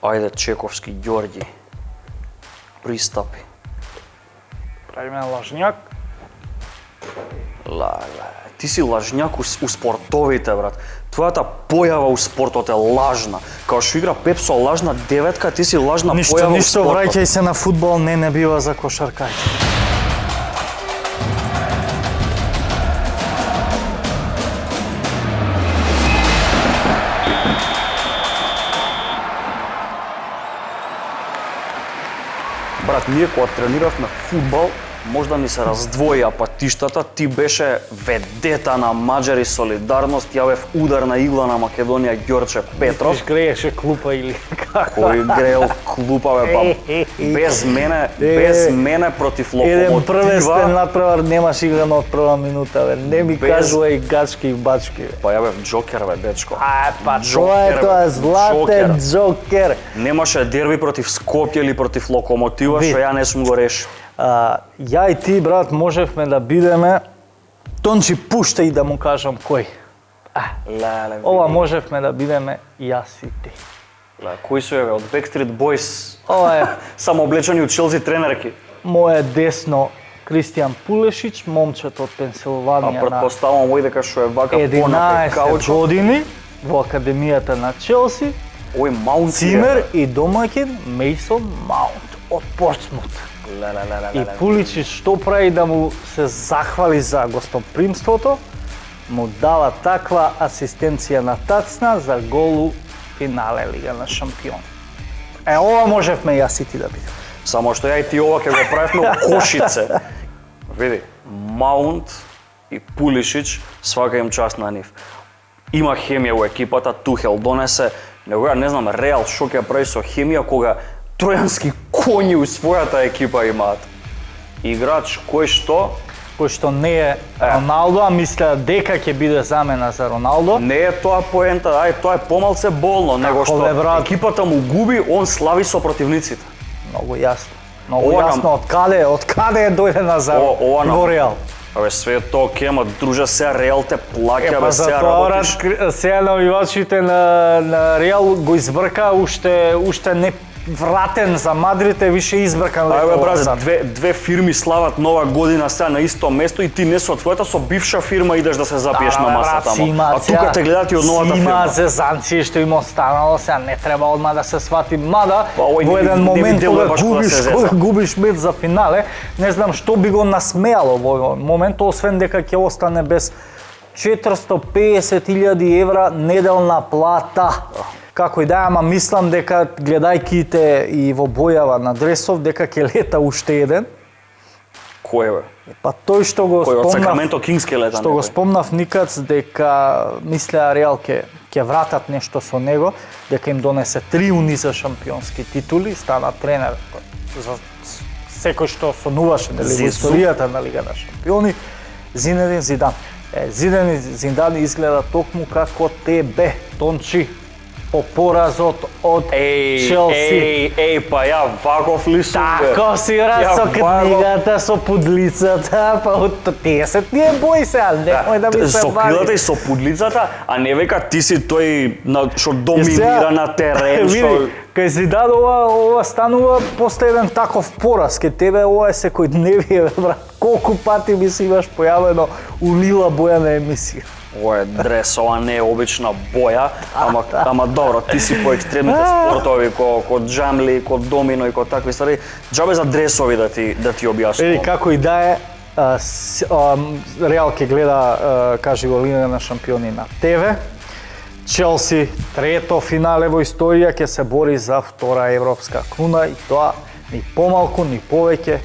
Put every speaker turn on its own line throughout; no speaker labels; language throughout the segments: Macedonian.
Ајде, Чековски, Ѓорѓи. Пристапи.
Правиме лажњак.
Ти си лажњак у спортовите, брат. Твојата појава у спортот е лажна. Као што игра Пепсо лажна деветка, ти си лажна појава у
Ништо,
спортот.
враќај се на фудбал, не бива за кошаркајци.
Брат, ние кога трениравме фудбал, можда ни се раздвоија патиштата, ти беше ведета на Маđари Солидарност, ја бев ударна игла на Македонија Ѓорче Петров.
Ти грееше клупа или како?
Кој грел клупа, бе, па без мене против
Еден
Локомотива.
првенствен натпревар немаш играно од прва минута, бе. Не ми кажувај гачки и бачки, бе.
Па ја бев Джокер, бе, дечко.
Па
Джокер,
тоа
бе,
е златен Джокер.
Немаше дерби против Скопје или против Локомотива, што ја не сум го решил.
Ја и ти, брат, можевме да бидеме, Тончи, пуштај да му кажам кој.
Леле,
Ова можевме да бидеме јас и ти.
Кои су еве од Backstreet Boys?
Ова е
Само облечени од Челси тренерки.
моје десно Кристијан Пулешич, момчето од
А
Пенсилванија на
претпоставам овој дека што е вака понапе
11
каучот.
години во академијата на Челси,
Овој Маунт
цимер и домаќин Мейсон Маунт од Портсмут. И Пуличич што прави да му се захвали за гостопримството, му дава таква асистенција на тацна за голу финале Лига на шампион. Ова можевме јас и ти да бидеме.
Само што ја и ти ова ќе го правевме у Кошице. Види, Маунт и Пулишич, свака им част на нив. Има хемија во екипата, Тухел донесе, него ја не знам Реал што ќе прави со хемија кога тројански коњи у својата екипа имаат. Играч
Кој што не е Роналдо, а мисля дека ќе биде замена за Роналдо.
не е тоа поента, тоа е помалце болно, него
Како бе,
што
брат?
екипата му губи, он слави со противниците.
Многу јасно. Многу
Ова
јасно од каде е дојдена за
Ова нам-
во Реал.
Абе, све тоа кема, друже, сега Реал те плаќа,
Па
бе,
за
сега
тоа
работиш.
сега навивачите на Реал го избрка, уште не вратен за Мадрид е више избркан
Ајде,
летово
брат,
назад.
две фирми слават нова година сега на исто место и ти не со твојата, со бивша фирма идеш да се запиеш на масата, а тука те гледат и од новата
Има
фирма.
зезанци што им останало, сега не треба одма да се свати, мада
Па, овој
во
не
еден
би
момент
делува
кога
баш кога се зеза.
губиш меч за финале, не знам што би го насмеало во овој момент, освен дека ќе остане без 450.000 евра неделна плата. Како и да, ама мислам дека гледајќи те и во бојава на дресов, дека ќе лета уште еден.
Кој бе?
Па тој што го
Кој од
спомнав,
Сакраменто Кингс ке лета
што го
некој?
спомнав никац дека мислеа Реал ќе вратат нешто со него, дека им донесе 3 униза шампионски титули, стана тренер за секој што сонуваше нели во
Зизу.
историјата на Лига на шампиони, Зинедин Зидан. Зинедин Зидан изгледа токму како тебе, Тончи, по поразот од Челси.
Па ја ваков ли сум, бе?
Тако си игра со
Ја
книгата, со пудлицата, па од тие се тие бои сега, немој да ми се
со
бави.
крилата и со пудлицата, а не века ти си тој што доминира на терен, што
Види, кај Зидан ова станува после еден таков пораз, ке тебе ова е секојдневие, брат. Колку пати ми се имаш појавено у лила боја на емисија.
Ова е дрес, ова не е обична боја, ама добро, ти си по екстремните спортови, ко джамли, ко домино и ко такви ствари. Џабе за дресови да ти
Види,
објаснувам.
како и да е, Реал ќе гледа, кажи го, Лига на шампиони на ТВ. Челси, трето финале во историја, ќе се бори за втора европска круна и тоа ни помалку, ни повеќе,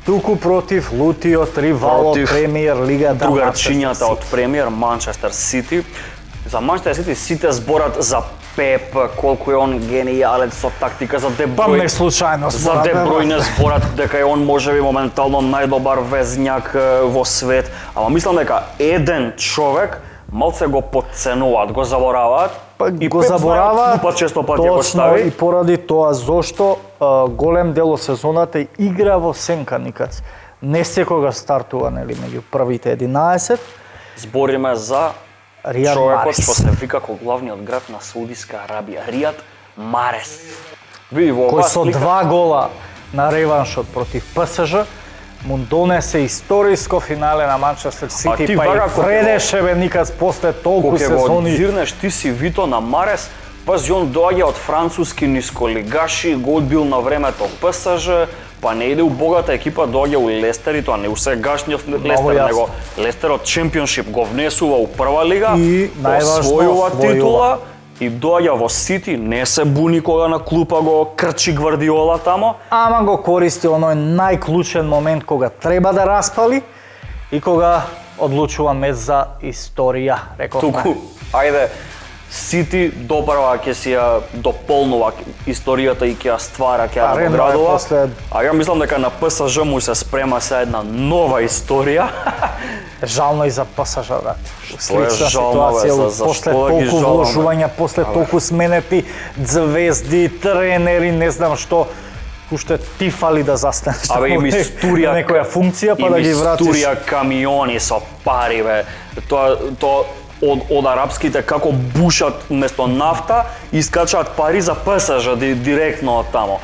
туку против лутиот ривал од
Против
Премиер Лига
другарчињата од Премиер Манчестер Сити. За Манчестер Сити сите зборат за Пеп, колку е он генијален со тактика, за Де
Па
Бројн.
не случајно
За Де Бројне зборат дека е он можеби моментално најдобар везњак во свет, ама мислам дека еден човек малце го подценуваат, го забораваат.
Па
и
го
Пеп
забораваат,
знае често пати го
точно,
стави.
и поради тоа зошто голем дел од сезоната игра во сенка никац. Не секогаш стартува нели меѓу првите 11.
Збориме за
Ријад
човекот
Марис.
што се вика како главниот град на Саудиска Арабија, Ријад Марес. Види во
кој
оваа
со
слика.
2 гола на реваншот против ПСЖ му донесе историско финале на Манчестер Сити,
ти
па
вака
и
кога
вредеше бе никад после толку
Кога го
сезони.
одзирнеш ти си Вито на Марес, пази он доаѓа од француски нисколигаши, го одбил на времето ПСЖ, па не иде у богата екипа, доаѓа у Лестер и тоа не у сегашниот Лестер,
јасно.
него Лестер од Чемпионшип го внесува у прва лига,
И најважно,
освојува
освојува.
титула и доаѓа во Сити, не се буни кога на клупа го крчи Гвардиола тамо.
Ама го користи оној најклучен момент кога треба да распали и кога одлучува меч за историја, рековме.
Туку, ајде, Сити добрава ќе си ја дополнува историјата и ќе ја ствара, ќе ја
Рено е
надоградува.
после-
А ја мислам дека на ПСЖ му се спрема се една нова историја.
Жално и за ПСЖ, брат.
Тоа е
Слична
жално, бе,
ситуација,
за
после
што да ги
толку
жалам, бе?
вложувања, после толку сменети звезди, тренери, не знам што, уште ти фали да застанеш
Абе, им
на
историја,
некоја функција, па да ги вратиш.
историја камиони со пари, бе. Тоа од арапските како бушат вместо нафта, искачаат пари за ПСЖ директно од тамо.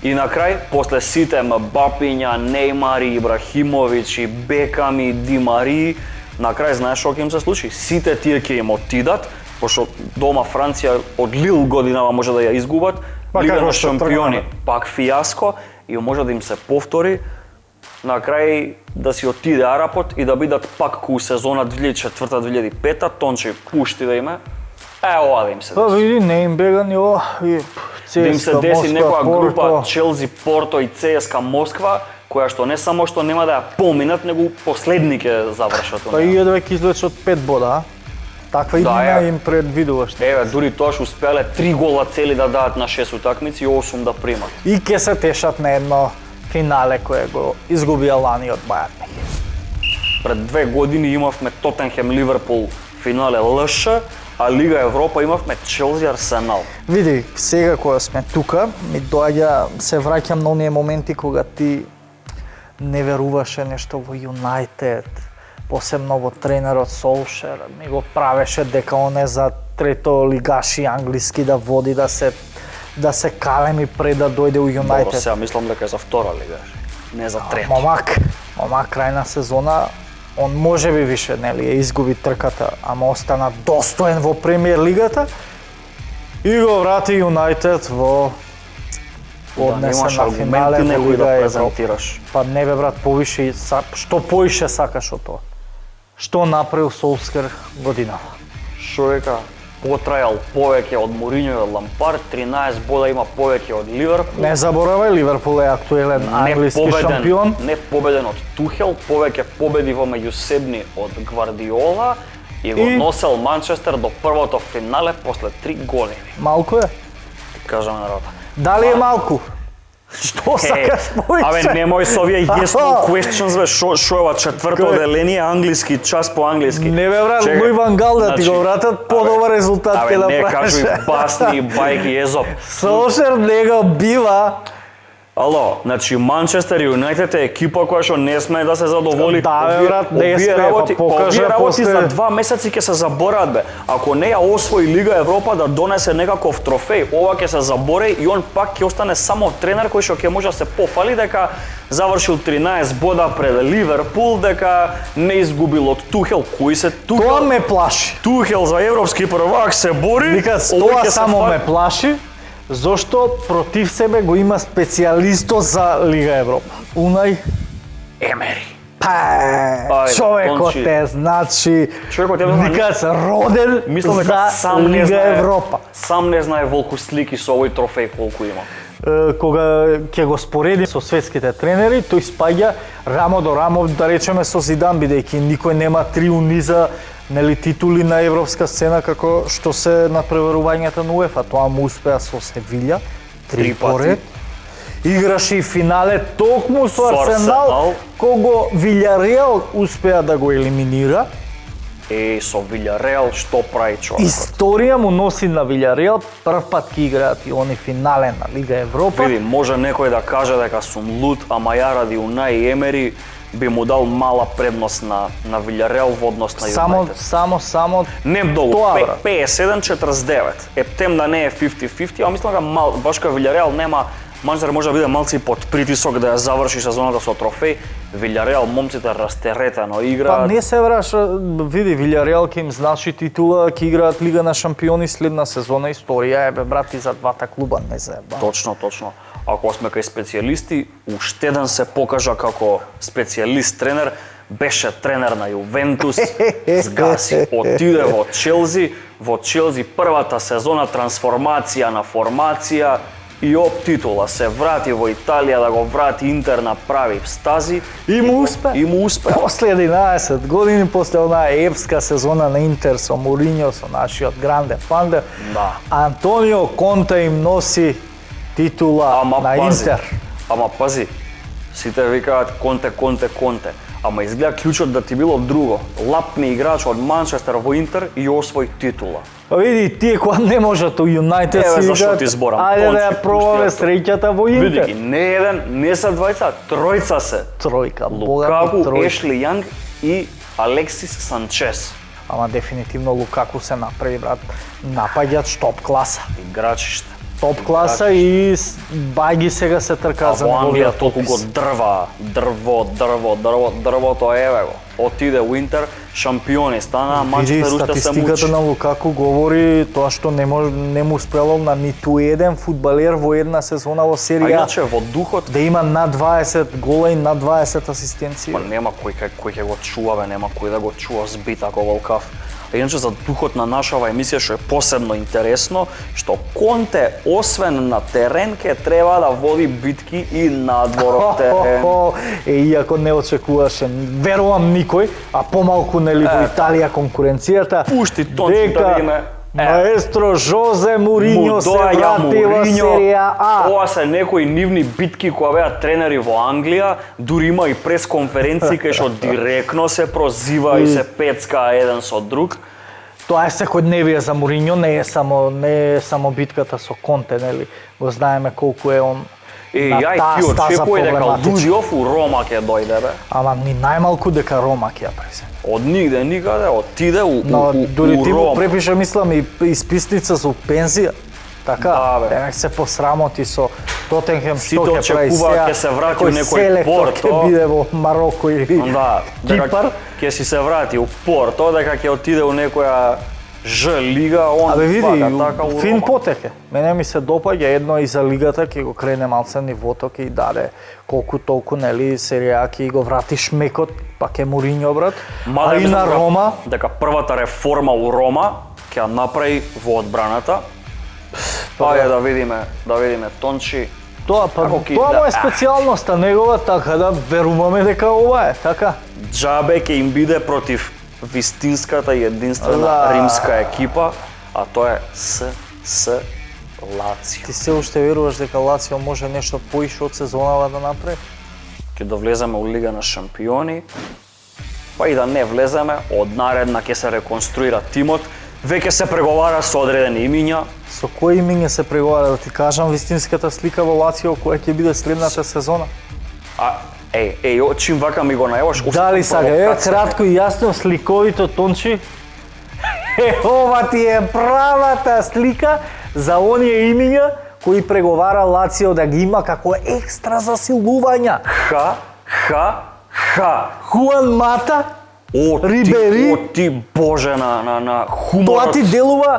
И на крај, после сите Мбапиња, Неймари, Ибрахимовиќ, Беками, Ди Мари, на крај знаеш што ќе им се случи? Сите тие ќе им отидат, пошто дома Франција од Лил годинава може да ја изгубат,
Па
Лига
како
на
што
шампиони,
тргна.
пак фијаско и може да им се повтори, на крај да си отиде Арапот и да бидат пак ку сезона 2004-2005, Тонче пушти да име. Ова да им се
Па
деси.
види, не им бега ни ова.
Да им се деси некоја група
Порто.
Челси, Порто и ЦСКА Москва, која што не само што нема да ја поминат, него последни ќе завршат.
Па и едве ќе излечат 5 бода, а? Таква
Да,
игра
ја.
им предвидуваш.
Еве, дури тоа што успеале 3 гола цели да дадат на 6 утакмици и 8 да примат.
И ќе се тешат на едно финале кое го изгубија лани од Бајерн.
Пред 2 години имавме Тотенхем Ливерпул финале ЛШ, а Лига Европа имавме Челси Арсенал.
Види, сега кога сме тука, ми доаѓа, се враќам на оние моменти кога ти не веруваше нешто во Юнайтед, посебно во тренерот Солшер, ми го правеше дека он е за трето лигаши англиски да води, да се калеми пред да дојде у
Добро,
Юнайтед.
сега мислам дека е за втора лига, не за трета.
Момак крај на сезона, он може би више нели ја изгуби трката, ама остана достоен во премиер лигата и го врати Юнайтед во однесе
немаш
на финале
аргументи
во
некои
Лига
да
Европа.
презентираш.
Па не бе брат, повише што поише сакаш од тоа. Што направил Солскер годинава?
Човека потрајал повеќе од Моринјо и од Лампард, 13 бода има повеќе од Ливерпул.
Не заборавај, Ливерпул е актуелен англиски шампион.
Не победен од Тухел, повеќе победи во меѓусебни од Гвардиола и го
И-
носел Манчестер до првото финале после 3 години.
Малку е.
Кажаме народа.
Дали е малку? Што сакаш повише?
Абе, немој со овие yes no questions, бе, шо е ова четврто
Кој?
оделение, англиски, час по англиски.
Не бе брат,
Чекај,
Луи Ван Гал да ти
значи,
го вратат, подобар резултат
Абе,
ќе да
не
правиш.
кажуј басни, бајки, езоп.
Солшер не го бива.
Ало, значи Манчестер Юнайтед е екипа која што не смее да се задоволи.
Да, бе,
Овие-
брат, не
овие
смее, па
работи,
покажа
овие работи
после-
за 2 месеци ќе се забораат, бе. Ако не ја освои Лига Европа да донесе некаков трофеј, ова ќе се забораи и он пак ќе остане само тренер кој што ќе може да се пофали дека завршил 13 бода пред Ливерпул, дека не изгубил од Тухел. Кој се
Тоа
Тухел?
ме плаши.
Тухел за европски првак се бори.
Вика,
овој
тоа
ќе се
само
фат-
ме плаши, зашто против себе го има специјалисто за Лига Европа. Унај
Емери.
Па,
Ајде,
човекот
Тончи.
е, значи,
Човекот е, знам,
вика се роден
Мислам дека
за
сам не
Лига
знае
Европа.
Сам не знае волку слики со овој трофеј колку има.
Кога ќе го спореди со светските тренери, тој спаѓа рамо до рамо, да речеме со Зидан, бидејќи никој нема 3 униза нели титули на европска сцена како што се на преварувањата на УЕФА. Тоа му успеа со Севиља, 3
Три пати.
поред. Играше и финале токму со
Со
Арсенал,
Арсенал.
кого Вилјареал успеа да го елиминира.
Со Вилјареал што прави човекот?
Историја му носи на Вилјареал, прв пат ќе играат и они финале на Лига Европа.
Види, може некој да каже дека сум луд, ама ја ради Унај Емери би му дал мала предност на Вилјареал во однос на Юнайтед.
Само
Не многу,
тоа, брат.
57-49. Ептем да не е 50-50, а мислам дека баш кај Вилјареал нема, Манчестер може да биде малци под притисок да ја заврши сезоната со трофеј. Вилјареал момците растеретено играат.
Па не се враша, види, Вилјареал ќе им значи титула, ќе играат Лига на шампиони следна сезона, историја е, бе, брат, и за двата клуба, не заеба.
Точно. Ако сме кај специјалисти, уште еден се покажа како специјалист тренер, беше тренер на Јувентус, згаси, отиде во Челси првата сезона трансформација на формација и оп титула, се врати во Италија да го врати Интер на прави стази.
И му успе. После 11 години, после онаа епска сезона на Интер со Мориньо, со нашиот гранде фандер,
Да.
Антонио Конте им носи титула на Интер.
Ама пази, сите викаат Конте. Ама изгледа клучот да ти било друго. Лапни играч од Манчестер во Интер и освој титула.
Па види, тие кога не можат у Юнайтед
Еве
си
зашто
играат,
ти зборам.
ајде да ја
Кончи,
пробаме
пушти ја
среќата во
Види
Интер.
ги, не еден, не се двајца, тројца се.
Тројка, бога
Лукаку,
ми тројка.
Ешли Јанг и Алексис Санчес.
Ама дефинитивно Лукаку се направи, брат, напаѓач топ класа.
Играчиште.
Топ класа и Баги сега се трка
А
за
во Англија
неговиот
толку го
опис.
дрвото еве го. Отиде у Интер, шампиони стана,
Види,
Манчестер уште се
статистиката
мучи.
на Лукаку говори тоа што не му успело на ниту еден фудбалер во една сезона во
А
серија
иначе во духот
да има над 20 гола и над 20 асистенции.
па нема кој ќе го чува, бе, нема кој да го чува збит ако волкав. А иначе за духот на нашава емисија што е посебно интересно, што Конте освен на терен ќе треба да води битки и надвор од терен.
Иако не очекуваше, верувам никој, а помалку нели во Италија конкуренцијата.
Пушти Тончи да видиме.
Маестро Жозе Мориньо се
доаѓа
врати во серија А.
Ова се некои нивни битки кои беа тренери во Англија, дури има и пресконференции кај што директно се прозива и се пецка еден со друг.
Тоа е секојдневие за Мориньо, не е само битката со Конте, нели? Го знаеме колку е он на
Ја и
таа
ти
стаза
очекувај дека
проблематичен.
Дузиов у Рома ќе дојде, бе.
Ама ни најмалку дека Рома ќе ја преземе.
Од нигде никаде, отиде
Но дури ти му
Рома.
препиша, мислам, и исписница за пензија. Така,
Да, бе.
демек се посрамоти со Тотенхем,
Сите
што ќе прави
очекуваа
сега,
ќе се врати у
кој
некој
селектор
Порто.
ќе биде во Мароко или
Да, дека
Кипар.
ќе си се врати у Порто, дека ќе отиде у некоја Ж лига, он
Абе види,
така у
фин
Рома.
потек е. Мене ми се допаѓа едно и за лигата, ќе го крене малце нивото, ќе и даде колку толку, нели, серија, ќе го врати шмекот, па ќе Мориньо, брат.
Мада
А и
мислам
на
дека-
Рома,
дека првата реформа у Рома ќе ја направи во одбраната. Па е да видиме Тончи.
тоа па
Како ќе
тоа
изгледа?
му е специјалноста негова, така да веруваме дека ова е, така.
Џабе ќе им биде против вистинската и единствена
Да.
римска екипа, а тоа е СС Лацио.
Ти се уште веруваш дека Лацио може нешто поише од сезонава да направи?
Ќе довлеземе у Лига на шампиони, па и да не влеземе, од наредна ќе се реконструира тимот, веќе се преговара со одредени имиња.
Со кој имиње се преговара, да ти кажам вистинската слика во Лацио која ќе биде следната сезона?
Чим вака ми го најаваш,
Дали сага, кратко и јасно, сликовито Тончи. Ова ти е правата слика за оние имиња кои преговара Лацио да ги има како екстра засилувања. Хуан Мата, Рибери.
Ти боже на
тоа
хуморот.
ти делува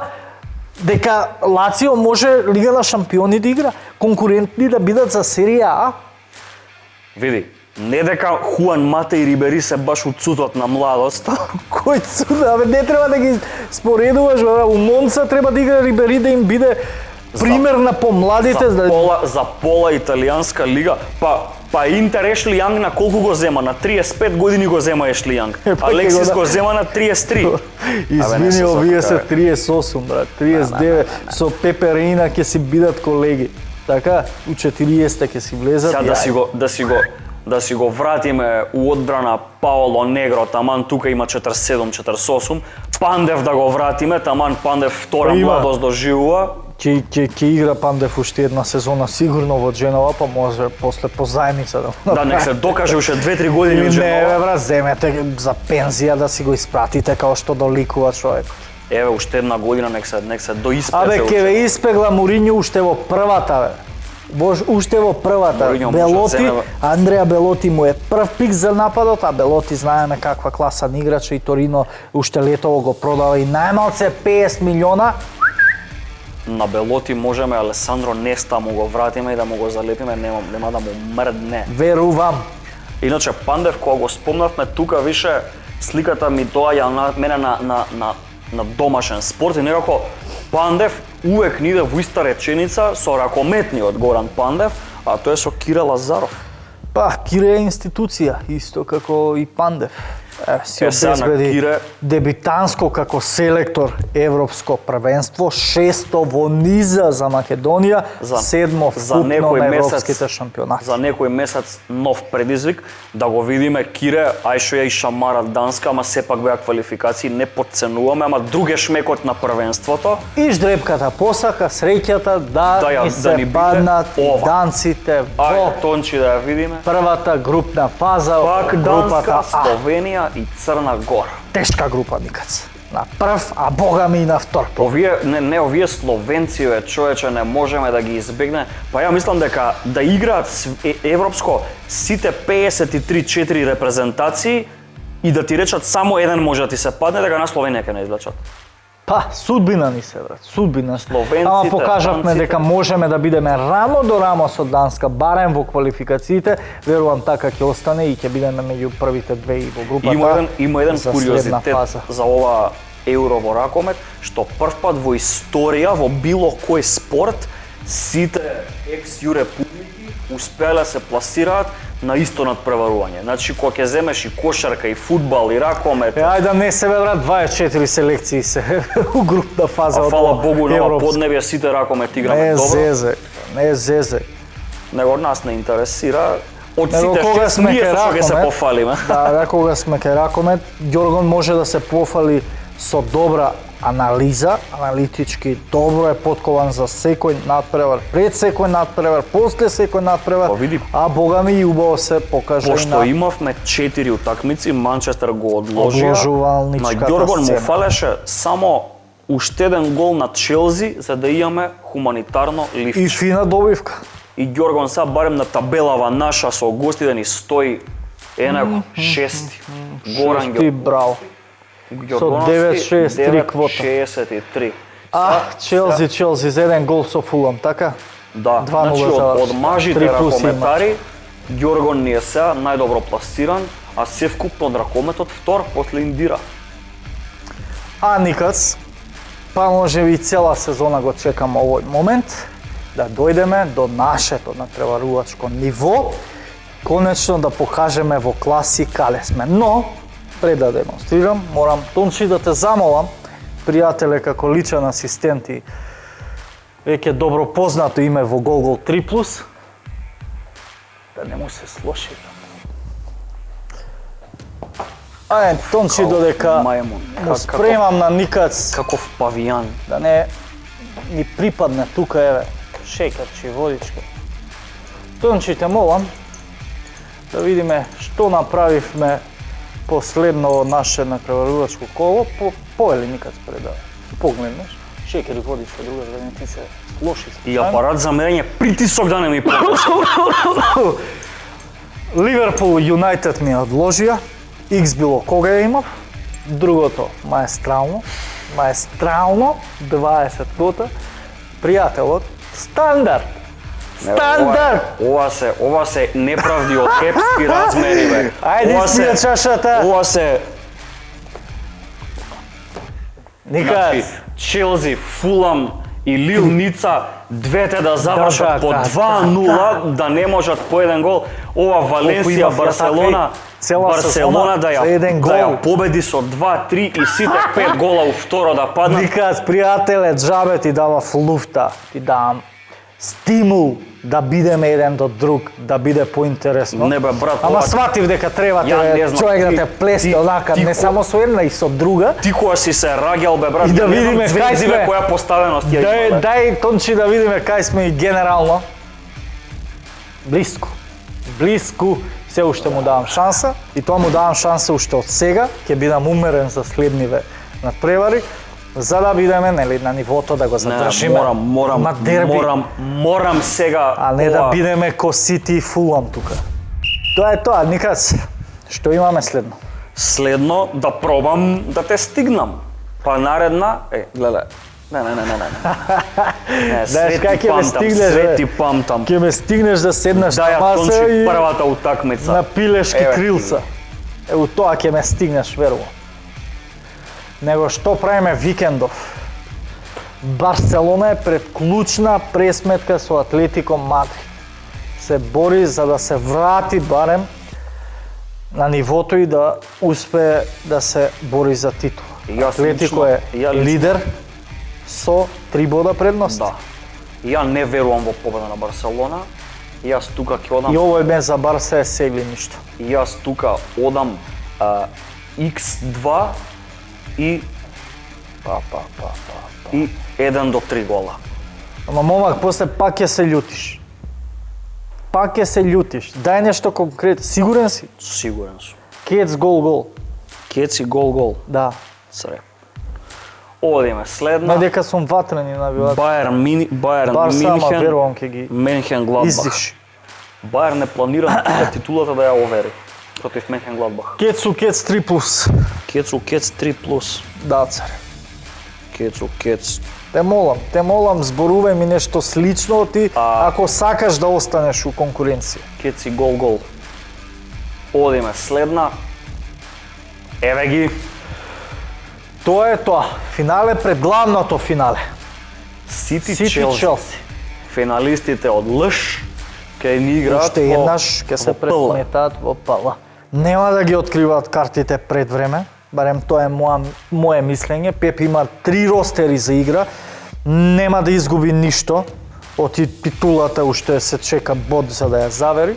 дека Лацио може Лига на шампиони да игра, конкурентни да бидат за серија А.
Види, не дека Хуан Мата и Рибери се баш у цутот на младост.
Кој цуда, абе не треба да ги споредуваш, бе, у Монца треба да игра Рибери да им биде пример на помладите.
За пола италијанска лига, па Интер Ешли Јанг на колку го зема? На 35 години го зема Ешли Јанг.
Па ќе
Алексис
го
го зема на 33.
Извини, овие се
закај.
38, брат, 39, со Пепе Реина ќе си бидат колеги. Така, у 40 ќе си влезат.
Сега да си го вратиме у одбрана Паоло Негро, таман тука има 47-48, Пандев да го вратиме, таман Пандев втора
Има.
младост доживува.
ќе игра Пандев уште една сезона сигурно во Дженова, па може после по заемница да го
Да, нек се докаже уште 2-3 години
Не,
у Дженова.
бе, брат, земете за пензија да си го испратите као што доликува човек.
Еве уште една година нек се доиспете.
Абе, ке ве испегла Моринјо уште во првата, бе. Уште во првата.
Моринјо може
Белоти,
да земе-
Андреа Белоти му е прв пик за нападот, а Белоти знаеме каква класа играч и Торино уште летово го продава и најмалце 50 милиона.
На Белоти можеме Алесандро Неста му го вратиме и да му го залепиме, нема да му мрдне.
Верувам.
Иначе Пандев, кога го спомнавме тука, више сликата ми доаѓа на мене на домашен спорт и некако Пандев увек ни иде во иста реченица со ракометниот Горан Пандев, а тоа е со Кире Лазаров.
Па, Кире е институција, исто како и Пандев. Си
сега на
обезбеди
Кире-
дебитанско како селектор Европско првенство, 6-то во низа за Македонија, 7-то вкупно на европските шампионати.
За некој месец нов предизвик, да го видиме Кире, ај што ја и шамара Данска, ама сепак беа квалификации, не подценуваме, ама друг е шмекот на првенството.
И ждрепката посака, среќата да ни се
ни биде
паднат
ова.
данците во
Ајде, Тончи, да ја видиме.
првата групна фаза,
Пак
групата
Данска,
А.
Словенија и Црна Гора.
Тешка група никац. На прв, а бога ми и на втор.
Овие словенци, бе, човече, не можеме да ги избегне. Па ја мислам дека да играат европско сите 53-4 репрезентации и да ти речат само еден може да ти се падне, дека на Словенија ќе не извлечат.
Па, судбина ни се, брат, судбина.
Словенците,
Ама покажавме
данците.
дека можеме да бидеме рамо до рамо со Данска, барем во квалификациите. Верувам така ќе остане и ќе бидеме меѓу првите две и во групата.
Има еден
за
куриозитет
следна фаза.
за ова Евро во ракомет, што првпат во историја во било кој спорт сите екс-ју републики успеале да се пласираат на исто надпреварување. Значи, кога ќе земеш и кошарка, и фудбал, и ракомет,
Ајде не се бе, брат, 24 селекции се у групна фаза
а
од
фала
ова
Богу, на ова
европска.
поднебје сите ракомет
Не
играме
е
добро.
зезе, не е зезе.
Него нас не интересира. Од
Него
сите
кога
шест
сме
ние
ке
со што ќе се
ракомет,
пофалиме.
Да, кога сме кај ракомет, Ѓоргон може да се пофали со добра анализа, аналитички добро е подкован за секој надпревар, пред секој надпревар, после секој надпревар,
Па види,
а бога ми и убаво се покажа и
Пошто
на...
имавме 4 утакмици, Манчестер го одложија.
Одложувалничката
На Ѓоргон му
сцена.
фалеше само уште еден гол на Челси за да имаме хуманитарно лифт.
И фина добивка.
И Ѓоргон са барем на табелава наша со гости да ни стои енако шести. Горан
Ти браво. Со 9-6-3 квота.
9-63.
Челси за еден гол со Фулам, така?
Да,
2:0
значи
заврши.
од мажите
3+ има.
ракометари, Ѓоргон ни е сега најдобро пласиран, а се вкупно од ракометот втор после Индира.
А никац, па може би цела сезона го чекам овој момент, да дојдеме до нашето надпреварувачко ниво, конечно да покажеме во класи каде сме. Но, пред да демонстрирам, морам Тончи да те замолам, пријателе како личен асистент и веќе добро познато име во Google 3+, да не му се слоши. Ајде, Тончи, додека
мајмун.
му спремам на никац,
Каков павијан.
да не ни припадне тука, еве, шекерчи, водичка. Тончи, те молам да видиме што направивме последно наше надпреварувачко коло, поели никац пред да погледнеш. Шекер и водичка, друга да не ти се слоши.
И апарат за мерење, притисок да не ми понесе.
Ливерпул Юнајтед ми одложија, X било кога ја имав, другото маестрално, 20 пута, пријателот, стандард,
Ова се неправди од епски размери, бе.
Ајде испија чашата.
Ова се
Никац.
Челси, Фулам и Лил Ница, двете да завршат по 2:0, да не можат по еден гол. Ова Валенсија,
имав ја
Барселона,
цела
Барселона
сезона
да
за еден гол.
ја победи со 2-3 и сите 5 гола у второ да паднат.
Никац, пријателе, джабе ти давав луфта, ти давам стимул да бидеме еден до друг, да биде поинтересно.
Не бе, брат,
Ама
ова-
сватив дека треба
Ја не знам,
човек да
ти-
те плесне
ти-
онака,
ти
не
ко-
само со една и со друга.
Ти која си се раѓал, бе, брат,
И да
ја не знам
видиме кај
звездиве
сме.
која поставеност ја
Дај,
има, бе.
дај Тончи да видиме кај сме и генерално. Блиску. Блиску. Се уште му давам шанса и тоа му давам шанса уште од сега, ќе бидам умерен за следниве надпревари, за да бидеме нели на нивото да го
Не,
задржиме. на дерби,
морам сега
а не да
ова-
бидеме ко Сити и Фулам тука. Тоа е тоа, Никац. Што имаме следно?
Следно да пробам да те стигнам. Па наредна, гледај. Не. Не,
Знаеш кај ќе ме
памтам,
стигнеш, бе?
свети памтам.
Ќе ме стигнеш да седнеш
Да
на
ја
маса
Тончи
и
првата утакмица.
на пилешки
Еве,
крилца. Ево тоа ќе ме стигнеш, верувам. Него што правиме викендов? Барселона е пред клучна пресметка со Атлетико Мадрид. Се бори за да се врати барем на нивото и да успее да се бори за титула.
И јас
Атлетико
лично-
е
ја лично-
лидер со 3 бода предност.
Да. Ја не верувам во победа на Барселона. Јас тука ќе одам.
И овој бен за Барса е сегли ништо.
Јас тука одам X2 и и 1 до 3 гола.
Ама момак, после пак ќе се љутиш. Пак ќе се љутиш. Дај нешто конкретно. Сигурен си?
Сигурен сум.
Кец гол.
Кеци гол.
Да.
Сре. Одиме
Не
следна.
дека сум ватрени навивач.
Байерн
Барса, ама
Минхен.
верувам ќе ги
Менхен Гладбах.
издиш.
Байерн не планира тука титулата да ја овери против Менхен Гладбах.
Кецу, кец 3+.
Кец 3+.
Да, царе.
Кец.
Те молам, зборувај ми нешто слично ти, ако сакаш да останеш у конкуренција.
Кеци гол. Одиме следна. Еве ги.
Тоа е тоа. Финале пред главното финале.
Сити
Сити
Челси.
Челси.
Финалистите од Лш ќе ни играат
Уште еднаш ќе се
во Пл.
пресметаат во Пала. Нема да ги откриваат картите пред време, барем тоа е мое мислење. Пеп има 3 ростери за игра, нема да изгуби ништо. Од титулата уште се чека бод за да ја завери.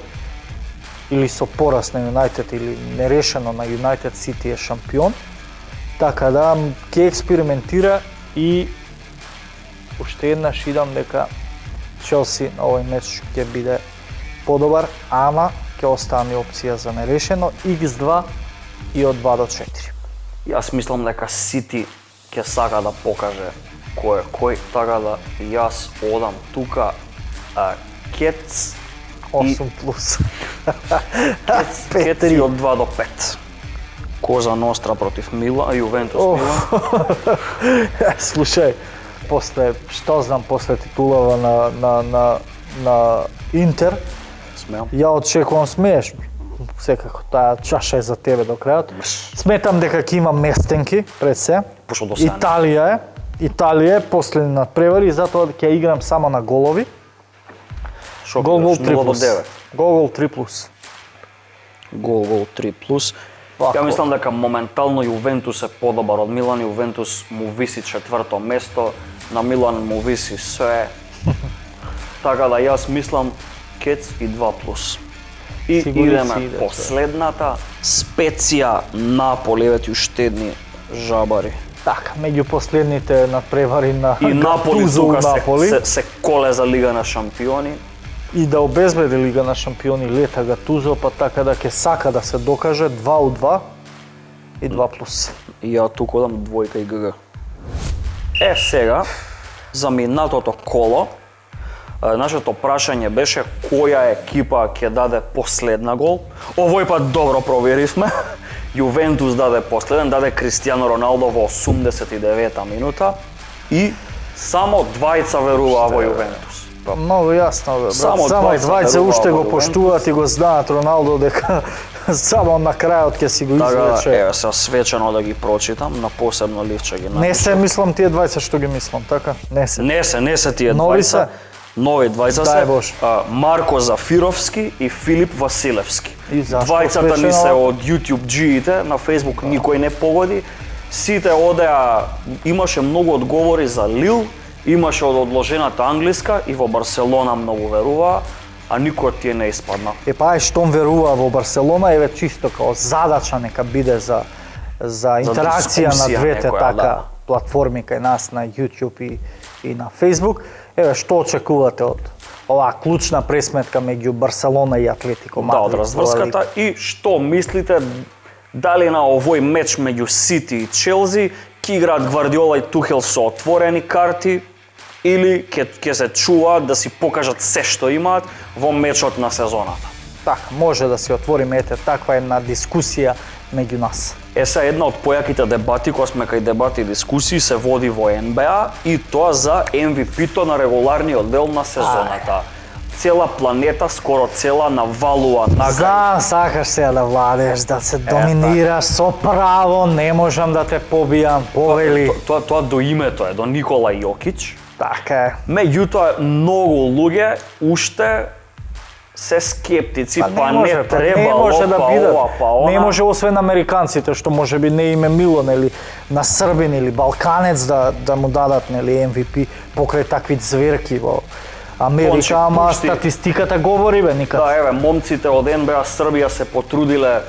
Или со пораз на Юнайтед или нерешено на Юнайтед, Сити е шампион. Така да ќе експериментира и уште еднаш идам дека Челси на овој меч ќе биде подобар, ама ќе остане опција за нерешено X2 и од 2 до 4.
Јас мислам дека Сити ќе сака да покаже кој е кој, така да јас одам тука Кец
8+.
Кеци од 2 до 5. Коза Ностра против Јувентус Милан.
Слушај, после што знам после титулава на Интер,
Смеам.
ја очекувам смееш. Секако таа чаша е за тебе до крајот. Сметам дека ќе има местенки пред се.
Пошто до сега.
Италија е последни надпревари, затоа ќе играм само на голови.
Шо
Гол
кажеш, 0 до
3+.
9.
Гол 3+.
Гол 3+.
Вако.
Ја мислам дека моментално Јувентус е подобар од Милан. Јувентус му виси 4-то место, на Милан му виси све. Така да јас мислам Кец и 2+. И
Сигурно
идеме
си идеш,
последната Специја Наполи, ете уште едни жабари.
Така, меѓу последните надпревари на
И Наполи
Гатузо
тука
Наполи.
се коле за Лига на шампиони.
И да обезбеди Лига на шампиони лета Гатузо, па така да ќе сака да се докаже 2/2 и 2+.
И ја тука одам двојка и ГГ. Сега, за минатото коло, нашето прашање беше која екипа ќе даде последна гол. Овој пат добро проверивме. Јувентус даде последен, даде Кристијано Роналдо во 89-та минута и само двајца веруваа во Јувентус.
Па многу јасно, бе, брат.
Само
Само
двајца
двајца
веруваа
уште
во
го
Јувентус.
поштуваат и го знаат Роналдо дека само на крајот ќе си го
Така да,
извлече.
еве се свечено да ги прочитам, на посебно ливче ги
Не се мислам тие двајца што ги мислам, така? Не се.
Не се тие
Нови
двајца.
се?
Нови двајца
Дај
се.
Боже.
Марко Зафировски и Филип Василевски.
И зашто
Двајцата ни
свечено?
се од YouTube G-ите, на Facebook никој не погоди. Сите одеа, имаше многу одговори за Лил имаше од одложената англиска и во Барселона многу веруваа, а никој тие не испадна.
Па ај штом верува во Барселона, еве чисто као задача нека биде за интеракција на
дискусија
двете
некоја,
така
да.
платформи кај нас на YouTube и на Facebook. Еве што очекувате од оваа клучна пресметка меѓу Барселона и Атлетико
Да,
Мадрид?
од разврската и што мислите дали на овој меч меѓу Сити и Челси ќе играат Гвардиола и Тухел со отворени карти или ќе се чуваат да си покажат се што имаат во мечот на сезоната.
Така, може да се отвориме ете таква една дискусија меѓу нас.
Сега една од појаките дебати, кога сме кај дебати и дискусии, се води во НБА и тоа за MVP-то на регуларниот дел на сезоната. Цела планета, скоро цела, навалува на
Знам, сакаш сега да владеш, да се доминираш со право, не можам да те побијам, повели.
Тоа до името е, до Никола Јокич.
Така е.
Меѓутоа, многу луѓе уште се скептици, па не требало, па ова, па она.
Не може освен американците, што може би не им е мило, нели, на Србин или Балканец да му дадат, нели, MVP покрај такви зверки во Америка, ама
пушти.
статистиката говори, бе, никад.
Да, еве, момците од НБА Србија се потрудиле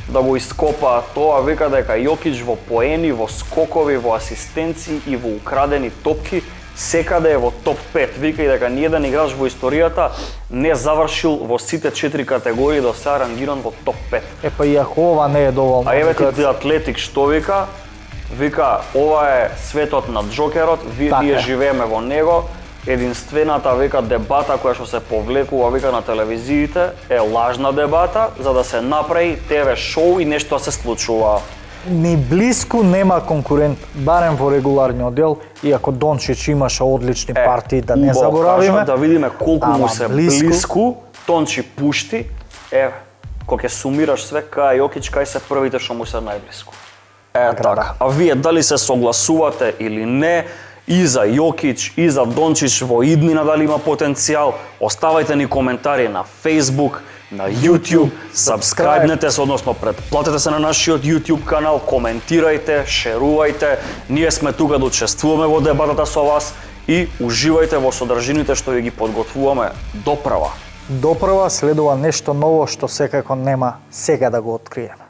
да го ископаат тоа, вика дека Јокич во поени, во скокови, во асистенции и во украдени топки секаде е во топ 5. Вика и дека ниеден играч во историјата не завршил во сите 4 категории до сега рангиран во топ 5.
Па и ако ова не е доволно.
А еве ти Атлетик што вика? Вика, ова е светот на Джокерот,
Така
ние
е.
живееме во него. Единствената вика дебата која што се повлекува вика на телевизиите е лажна дебата за да се направи ТВ шоу и нешто се случува.
Ни блиску нема конкурент, барем во регуларниот дел, иако Дончич имаше одлични партии, да не
убаво
заборавиме.
кажа, да видиме колку му
Ама
се
блиску.
блиску, Тончи пушти, кога ќе сумираш све кај Јокич, кај се првите што му се најблиску. Така. А вие дали се согласувате или не? И за Јокич, и за Дончич во иднина дали има потенцијал? Оставајте ни коментари на Facebook, на YouTube, сабскрајбнете се, односно претплатете се на нашиот YouTube канал, коментирајте, шерувајте. Ние сме тука да учествуваме во дебатата со вас и уживајте во содржините што ви ги подготвуваме допрва.
Допрва следува нешто ново што секако нема сега да го откриеме.